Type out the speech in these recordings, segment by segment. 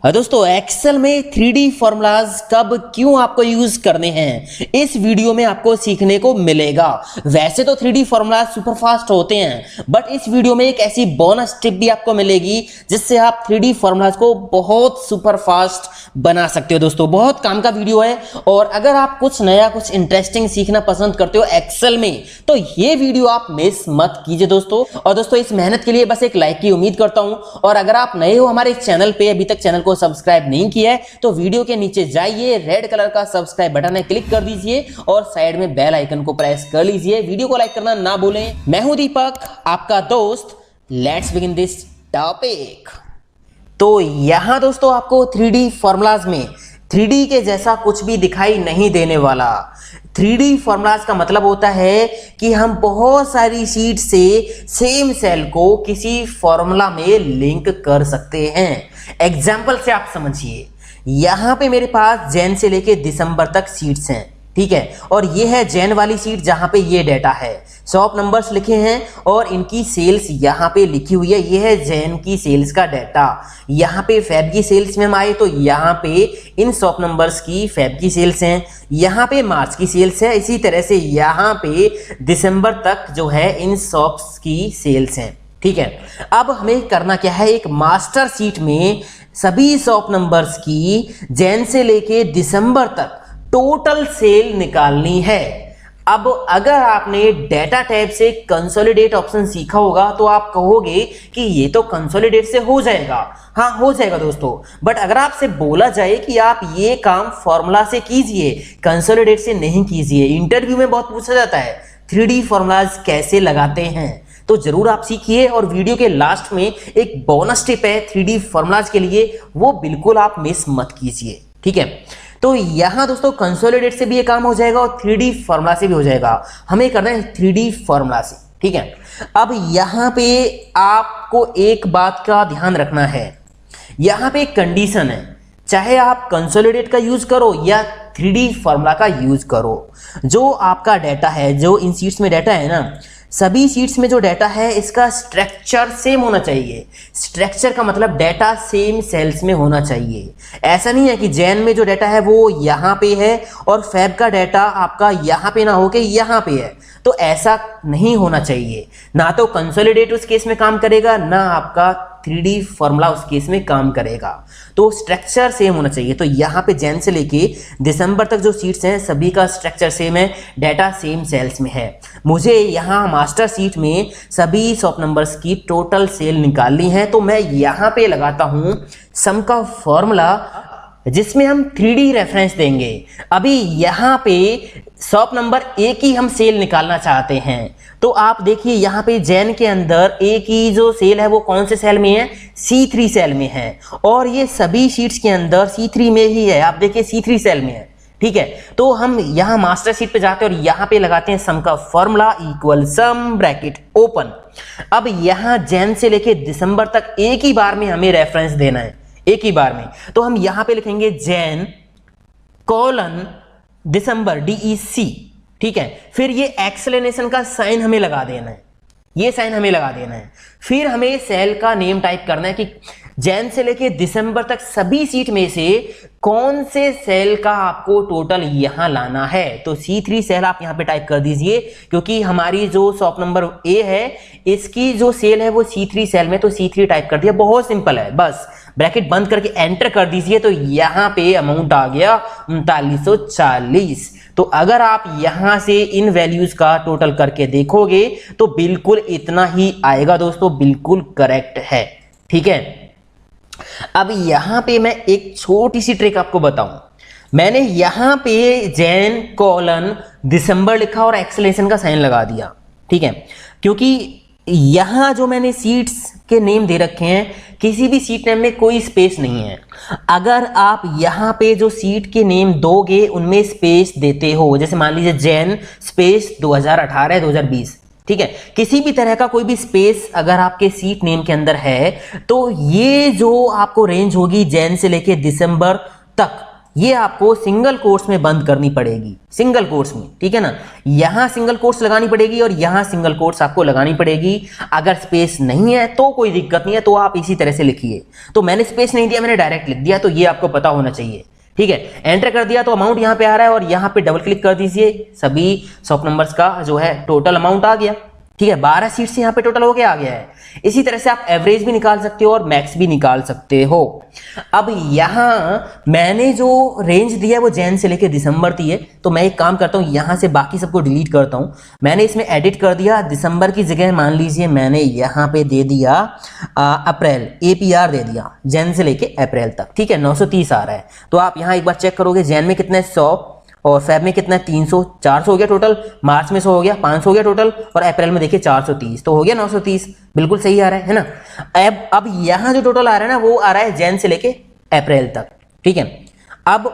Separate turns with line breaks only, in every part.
दोस्तों एक्सेल में 3D formulas कब क्यों आपको यूज करने हैं इस वीडियो में आपको सीखने को मिलेगा। वैसे तो 3D फॉर्मूलाज सुपर फास्ट होते हैं, बट इस वीडियो में एक ऐसी बोनस टिप भी आपको मिलेगी जिससे आप 3D फॉर्मूलाज को बहुत सुपर फास्ट बना सकते हो। दोस्तों बहुत काम का वीडियो है, और अगर आप कुछ नया कुछ इंटरेस्टिंग सीखना पसंद करते हो एक्सेल में तो ये वीडियो आप मिस मत कीजिए दोस्तों। और दोस्तों इस मेहनत के लिए बस एक लाइक की उम्मीद करता हूं, और अगर आप नए हो हमारे चैनल पे, अभी तक चैनल को सब्सक्राइब नहीं किया है तो वीडियो के नीचे जाइए, रेड कलर का सब्सक्राइब बटन है, क्लिक कर दीजिए और साइड में बेल आइकन को प्रेस कर लीजिए। वीडियो को लाइक करना ना भूलें। मैं हूं दीपक, आपका दोस्त। Let's begin this topic. तो यहां दोस्तों आपको 3D फॉर्मूलाज में 3D के जैसा कुछ भी दिखाई नहीं देने वाला। 3D फॉर्मूलाज का मतलब होता है कि हम बहुत सारी शीट से सेम सेल को किसी फॉर्मूला में लिंक कर सकते हैं। एग्जाम्पल से आप समझिए, यहां पे मेरे पास जैन से लेके दिसंबर तक शीट्स हैं, ठीक है, और ये है जैन वाली शीट जहां पे ये डेटा है, शॉप नंबर्स लिखे हैं और इनकी सेल्स यहाँ पे लिखी हुई है। ये है जैन की सेल्स का डाटा। यहाँ पे फेब की सेल्स में हम आए तो यहाँ पे इन शॉप नंबर्स की फेब की सेल्स हैं, यहाँ पे मार्च की सेल्स है, इसी तरह से यहाँ पे दिसंबर तक जो है इन शॉप्स की सेल्स हैं, ठीक है। अब हमें करना क्या है, एक मास्टर शीट में सभी शॉप नंबर्स की जैन से लेके दिसंबर तक टोटल सेल निकालनी है। अब अगर आपने डेटा टैब से कंसोलिडेट ऑप्शन सीखा होगा तो आप कहोगे कि ये तो कंसोलिडेट से हो जाएगा। हाँ, हो जाएगा दोस्तों, बट अगर आपसे बोला जाए कि आप ये काम फॉर्मूला से कीजिए, कंसोलिडेट से नहीं कीजिए। इंटरव्यू में बहुत पूछा जाता है 3D फॉर्मूलाज कैसे लगाते हैं, तो जरूर आप सीखिए। और वीडियो के लास्ट में एक बोनस टिप है 3D फॉर्मूलाज के लिए, वो बिल्कुल आप मिस मत कीजिए, ठीक है। तो यहां दोस्तों कंसोलिडेट से भी ये काम हो जाएगा और 3D फॉर्मूला से भी हो जाएगा। हमें करना है 3D फॉर्मूला से, ठीक है। अब यहां पे आपको एक बात का ध्यान रखना है, यहां पे एक कंडीशन है, चाहे आप कंसोलिडेट का यूज करो या 3D फॉर्मूला का यूज करो, जो आपका डाटा है, जो इन शीट्स में डाटा है ना, सभी शीट्स में जो डाटा है इसका स्ट्रक्चर सेम होना चाहिए। स्ट्रक्चर का मतलब डाटा सेम सेल्स में होना चाहिए। ऐसा नहीं है कि जैन में जो डाटा है वो यहाँ पे है और फैब का डाटा आपका यहाँ पे ना होके यहाँ पे है, तो ऐसा नहीं होना चाहिए। ना तो कंसोलिडेट उस केस में काम करेगा, ना आपका 3D फॉर्मूला उस केस में काम करेगा। तो स्ट्रक्चर सेम होना चाहिए। तो यहाँ पे जैन से लेके दिसंबर तक जो शीट्स हैं सभी का स्ट्रक्चर सेम है, डाटा सेम सेल्स में है। मुझे यहाँ मास्टर शीट में सभी शॉप नंबर्स की टोटल सेल निकालनी है, तो मैं यहाँ पे लगाता हूँ सम का फॉर्मूला जिसमें हम 3D रेफरेंस देंगे। अभी यहाँ पे शॉप नंबर ए की हम सेल निकालना चाहते हैं, तो आप देखिए यहाँ पे जैन के अंदर ए की जो सेल है वो कौन से सेल में है, C3 सेल में है, और ये सभी शीट्स के अंदर C3 में ही है। आप देखिए C3 सेल में है, ठीक है। तो हम यहाँ मास्टर शीट पे जाते हैं और यहाँ पे लगाते हैं सम का फॉर्मूला इक्वल सम ब्रैकेट ओपन। अब यहाँ जैन से लेके दिसंबर तक एक ही बार में हमें रेफरेंस देना है, एक ही बार में। तो हम यहां पे लिखेंगे जैन कोलन दिसंबर DEC, ठीक है। फिर ये एक्सप्लेनेशन का साइन हमें लगा देना है, ये साइन हमें लगा देना है। फिर हमें सेल का नेम टाइप करना है कि जैन से लेके दिसंबर तक सभी सीट में से कौन से सेल का आपको टोटल यहां लाना है। तो C3 सेल आप यहां पे टाइप कर दीजिए, क्योंकि हमारी जो शॉप नंबर ए है इसकी जो सेल है वो C3 सेल में, तो C3 टाइप कर दिया। बहुत सिंपल है, बस ब्रैकेट बंद करके एंटर कर दीजिए। तो यहां पे अमाउंट आ गया 3940। तो अगर आप यहां से इन वैल्यूज का टोटल करके देखोगे तो बिल्कुल इतना ही आएगा दोस्तों, बिल्कुल करेक्ट है, ठीक है। अब यहां पे मैं एक छोटी सी ट्रिक आपको बताऊं। मैंने यहां पे जैन कोलन दिसंबर लिखा और एक्सप्लेनेशन का साइन लगा दिया, ठीक है, क्योंकि यहां जो मैंने सीट्स के नेम दे रखे हैं, किसी भी सीट नेम में कोई स्पेस नहीं है। अगर आप यहां पे जो सीट के नेम दोगे उनमें स्पेस देते हो, जैसे मान लीजिए जैन स्पेस 2018 2020, ठीक है, किसी भी तरह का कोई भी स्पेस अगर आपके सीट नेम के अंदर है तो ये जो आपको रेंज होगी जैन से लेके दिसंबर तक, ये आपको सिंगल कोट्स में बंद करनी पड़ेगी, सिंगल कोट्स में, ठीक है ना। यहां सिंगल कोट्स लगानी पड़ेगी और यहां सिंगल कोट्स आपको लगानी पड़ेगी। अगर स्पेस नहीं है तो कोई दिक्कत नहीं है, तो आप इसी तरह से लिखिए। तो मैंने स्पेस नहीं दिया, मैंने डायरेक्ट लिख दिया, तो ये आपको पता होना चाहिए, ठीक है। एंटर कर दिया तो अमाउंट यहां पे आ रहा है और यहां पे डबल क्लिक कर दीजिए, सभी शॉप नंबर्स का जो है टोटल अमाउंट आ गया, ठीक है। 12 सीट से यहां पे टोटल होके आ गया है। इसी तरह से आप एवरेज भी निकाल सकते हो और मैक्स भी निकाल सकते हो। अब यहां मैंने जो रेंज दिया है वो जैन से लेकर दिसंबर दी है, तो मैं एक काम करता हूं, यहां से बाकी सबको डिलीट करता हूं। मैंने इसमें एडिट कर दिया, दिसंबर की जगह मान लीजिए मैंने यहां पे दे दिया अप्रैल, APR दे दिया, जैन से लेके अप्रैल तक, ठीक है। 930 आ रहा है। तो आप यहां एक बार चेक करोगे, जैन में कितना है 100 और फेब में कितना है 300, 400 हो गया टोटल, मार्च में 100 हो गया, 500 हो गया टोटल, और अप्रैल में देखिए 430, तो हो गया 930, बिल्कुल सही आ रहा है ना। अब यहां जो टोटल आ रहा है ना वो आ रहा है जैन से लेके अप्रैल तक, ठीक है। अब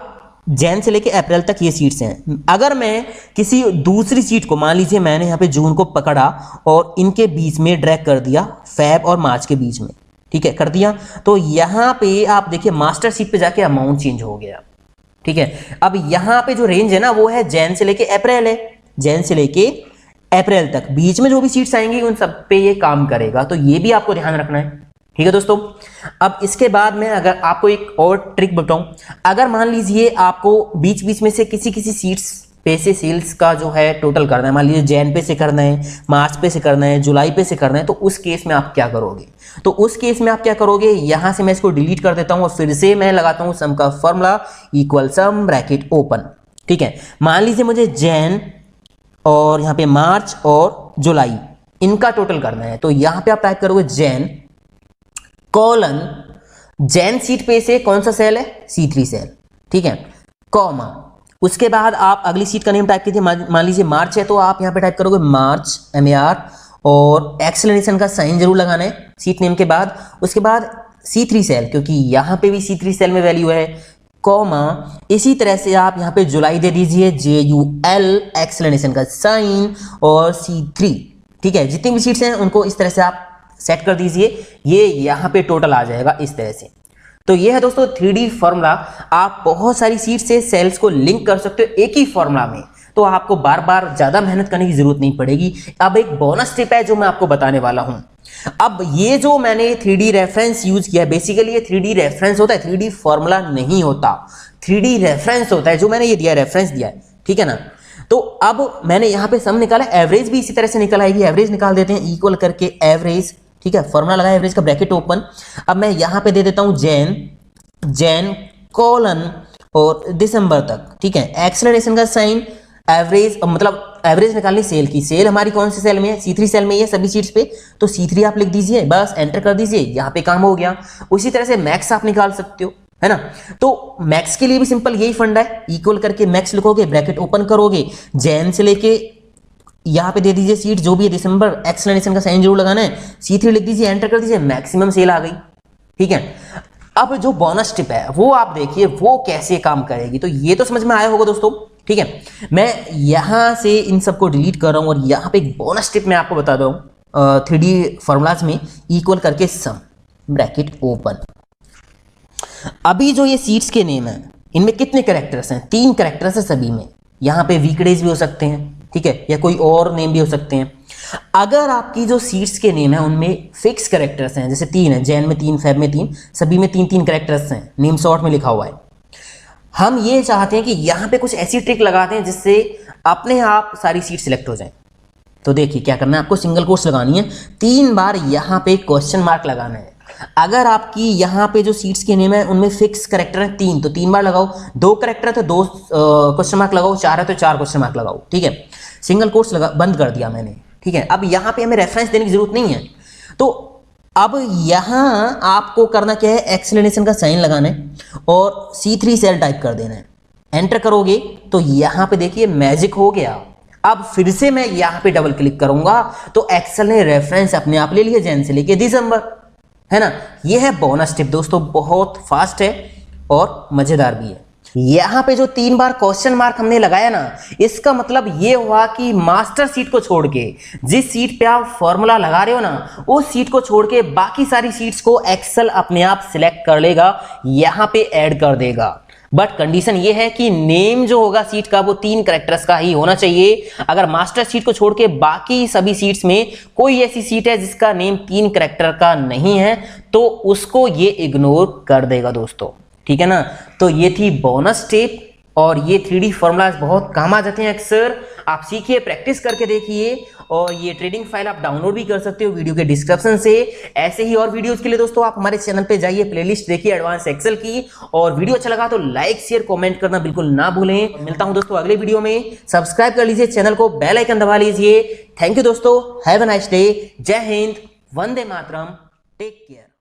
जैन से लेके अप्रैल तक ये सीट्स हैं। अगर मैं किसी दूसरी सीट को, मान लीजिए मैंने यहाँ पे जून को पकड़ा और इनके बीच में ड्रैग कर दिया, फेब और मार्च के बीच में, ठीक है, कर दिया, तो यहाँ पे आप देखिए मास्टर सीट पे जाके अमाउंट चेंज हो गया, ठीक है। अब यहां पे जो रेंज है ना वो है जैन से लेके अप्रैल है, जैन से लेके अप्रैल तक, बीच में जो भी सीट्स आएंगी उन सब पे ये काम करेगा, तो ये भी आपको ध्यान रखना है, ठीक है दोस्तों। अब इसके बाद में अगर आपको एक और ट्रिक बताऊं, अगर मान लीजिए आपको बीच बीच में से किसी सीट्स पे से सेल्स का जो है टोटल करना है, मान लीजिए जैन पे से करना है, मार्च पे से करना है, जुलाई पे से करना है, तो उस केस में आप क्या करोगे? तो उस केस में आप क्या करोगे, यहां से मैं इसको डिलीट कर देता हूं और फिर से मैं लगाता हूं सम का फॉर्मूला इक्वल सम ब्रैकेट ओपन, ठीक है। मान लीजिए मुझे जैन और यहां पे मार्च और जुलाई इनका टोटल करना है, तो यहां पे आप टाइप करोगे जैन कॉलन, जैन सीट पे से कौन सा सेल है, C3 सेल, ठीक है, कॉमा, उसके बाद आप अगली सीट का नेम टाइप कीजिए, मान लीजिए मार्च है तो आप यहां पे टाइप करोगे मार्च MAR और एक्सक्लेमेशन का साइन जरूर लगाना है सीट नेम के बाद। उसके बाद C3 सेल, क्योंकि यहां पे भी C3 सेल में वैल्यू है, कॉमा, इसी तरह से आप यहां पे जुलाई दे दीजिए JUL एक्सक्लेमेशन का साइन और C3, ठीक है। जितनी भी सीट्स हैं उनको इस तरह से आप सेट कर दीजिए, ये यहां पे टोटल आ जाएगा इस तरह से। तो ये है दोस्तों 3D फॉर्मूला। आप बहुत सारी सीट से सेल्स को लिंक कर सकते हो एक ही फॉर्मूला में, तो आपको बार बार ज्यादा मेहनत करने की जरूरत नहीं पड़ेगी। अब एक बोनस टिप है जो मैं आपको बताने वाला हूं। अब ये जो मैंने 3D रेफरेंस यूज किया है, बेसिकली ये 3D रेफरेंस होता है, 3D फॉर्मूला नहीं होता, 3D रेफरेंस होता है। जो मैंने ये दिया रेफरेंस दिया है, ठीक है ना। तो अब मैंने यहां पे सम निकाला, एवरेज भी इसी तरह से निकल आएगी, एवरेज निकाल देते हैं, इक्वल करके एवरेज, ठीक है, फॉर्मूला लगाया एवरेज का ब्रैकेट ओपन। अब मैं यहां पे दे देता हूं जैन कॉलन और दिसंबर तक, ठीक है, एक्सेलरेशन का साइन, एवरेज मतलब एवरेज निकालनी सेल की, सेल हमारी कौन से सेल में है, C3 सेल में है सभी सीट्स पे, तो C3 आप लिख दीजिए, बस एंटर कर दीजिए, यहां पे काम हो गया। उसी तरह से मैक्स आप निकाल सकते हो, है ना। तो मैक्स के लिए भी सिंपल यही फंडा है, इक्वल करके मैक्स लिखोगे, ब्रैकेट ओपन करोगे, जैन से लेके यहां पे दे दीजिए सीट जो भी है दिसंबर, एक्सक्लेमेशन का साइन जरूर लगाना है, C3 लिख दीजिए, एंटर कर दीजिए, मैक्सिमम सेल आ गई, ठीक है। अब जो बोनस टिप है वो आप देखिए वो कैसे काम करेगी, तो ये तो समझ में आया होगा दोस्तों, ठीक है। मैं यहां से इन सबको डिलीट कर रहा हूं और यहां पे एक बोनस टिप मैं आपको बता दूं 3D फॉर्मूलाज में, इक्वल करके सम ब्रैकेट ओपन। अभी जो ये सीट्स के नेम है इनमें कितने कैरेक्टर्स हैं, 3 कैरेक्टर्स है सभी में। यहां पे वीकडेज भी हो सकते हैं, ठीक है, या कोई और नेम भी हो सकते हैं। अगर आपकी जो सीट्स के नेम है उनमें फिक्स कैरेक्टर्स हैं, जैसे 3 है, जैन में 3, फेब में 3, सभी में 3-3 कैरेक्टर्स हैं, नेम शॉर्ट में लिखा हुआ है। हम ये चाहते हैं कि यहां पे कुछ ऐसी ट्रिक लगाते हैं जिससे अपने आप सारी सीट सिलेक्ट हो जाए। तो देखिए क्या करना है, आपको सिंगल कोट्स लगानी है, 3 बार यहां पे क्वेश्चन मार्क लगाना है। अगर आपकी यहां पे जो सीट्स के नेम है उनमें फिक्स कैरेक्टर है 3, तो 3 बार लगाओ, 2 कैरेक्टर है तो 2 क्वेश्चन मार्क लगाओ, 4 है तो 4 क्वेश्चन मार्क लगाओ, ठीक है। सिंगल कोट्स बंद कर दिया मैंने, ठीक है। अब यहां पे हमें रेफरेंस देने की जरूरत नहीं है, तो अब यहां आपको करना क्या है, एक्सक्लेमेशन का साइन लगाना है और C3 सेल टाइप कर देना है, एंटर करोगे तो यहां पे देखिए मैजिक हो गया। अब फिर से मैं यहां पे डबल क्लिक करूंगा तो एक्सेल ने रेफरेंस अपने आप ले लिया जैन से लेके दिसंबर, है ना। यह है बोनस टिप दोस्तों, बहुत फास्ट है और मजेदार भी है। यहां पे जो 3 बार क्वेश्चन मार्क हमने लगाया ना, इसका मतलब ये हुआ कि मास्टर सीट को छोड़ के जिस सीट पे आप फॉर्मूला लगा रहे हो ना, उस सीट को छोड़ के बाकी सारी सीट्स को एक्सेल अपने आप सिलेक्ट कर लेगा, यहां पे ऐड कर देगा। बट कंडीशन ये है कि नेम जो होगा सीट का वो 3 कैरेक्टर्स का ही होना चाहिए। अगर मास्टर सीट को छोड़ के बाकी सभी सीट्स में कोई ऐसी सीट है जिसका नेम 3 कैरेक्टर का नहीं है तो उसको ये इग्नोर कर देगा दोस्तों, ठीक है ना। तो ये थी बोनस टिप, और ये 3D फॉर्मूलाज बहुत काम आ जाते हैं अक्सर। आप सीखिए, प्रैक्टिस करके देखिए, और ये ट्रेडिंग फाइल आप डाउनलोड भी कर सकते हो वीडियो के डिस्क्रिप्शन से। ऐसे ही और वीडियोस के लिए दोस्तों आप हमारे चैनल पे जाइए, प्लेलिस्ट देखिए एडवांस एक्सेल की, और वीडियो अच्छा लगा तो लाइक शेयर कमेंट करना बिल्कुल ना भूलें। मिलता हूं दोस्तों अगले वीडियो में, सब्सक्राइब कर लीजिए चैनल को, बेल आइकन दबा लीजिए। थैंक यू दोस्तों, हैव अ नाइस डे, जय हिंद, वंदे मातरम, टेक केयर।